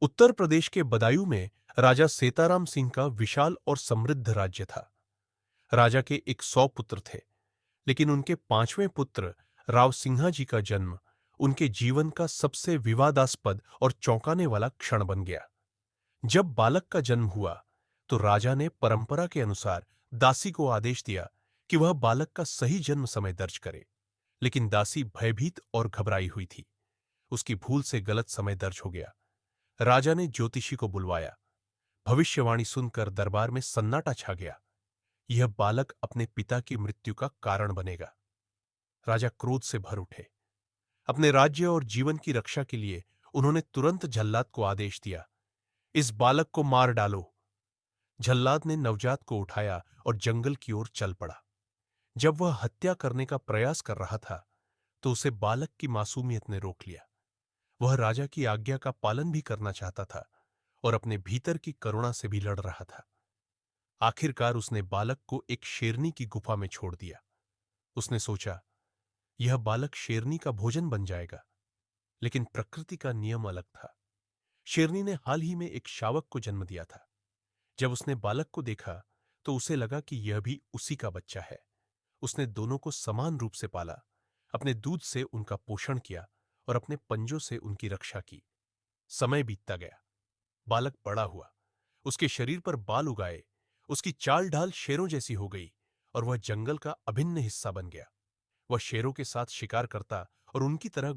उत्तर प्रदेश के बदायूं में राजा सेताराम सिंह का विशाल और समृद्ध राज्य था। राजा के 100 पुत्र थे, लेकिन उनके पांचवें पुत्र राव सिंहा जी का जन्म उनके जीवन का सबसे विवादास्पद और चौंकाने वाला क्षण बन गया। जब बालक का जन्म हुआ, तो राजा ने परंपरा के अनुसार दासी को आदेश दिया कि वह बालक का सही जन्म समय दर्ज करे। लेकिन दासी भयभीत और घबराई हुई थी। उसकी भूल से गलत समय दर्ज हो गया। राजा ने ज्योतिषी को बुलवाया। भविष्यवाणी सुनकर दरबार में सन्नाटा छा गया। यह बालक अपने पिता की मृत्यु का कारण बनेगा। राजा क्रोध से भर उठे। अपने राज्य और जीवन की रक्षा के लिए उन्होंने तुरंत जल्लाद को आदेश दिया, इस बालक को मार डालो। जल्लाद ने नवजात को उठाया और जंगल की ओर चल पड़ा। जब वह हत्या करने का प्रयास कर रहा था, तो उसे बालक की मासूमियत ने रोक लिया। वह राजा की आज्ञा का पालन भी करना चाहता था और अपने भीतर की करुणा से भी लड़ रहा था। आखिरकार उसने बालक को एक शेरनी की गुफा में छोड़ दिया। उसने सोचा, यह बालक शेरनी का भोजन बन जाएगा। लेकिन प्रकृति का नियम अलग था। शेरनी ने हाल ही में एक शावक को जन्म दिया था। जब उसने बालक को देखा, तो उसे लगा कि यह भी उसी का बच्चा है। उसने दोनों को समान रूप से पाला, अपने दूध से उनका पोषण किया और अपने पंजों से उनकी रक्षा की। समय बीतता गया। बालक बड़ा हुआ। उसके शरीर पर बाल उगाए, उसकी चाल ढाल शेरों जैसी हो गई और वह जंगल का अभिन्न हिस्सा बन गया। वह शेरों के साथ शिकार करता और उनकी तरह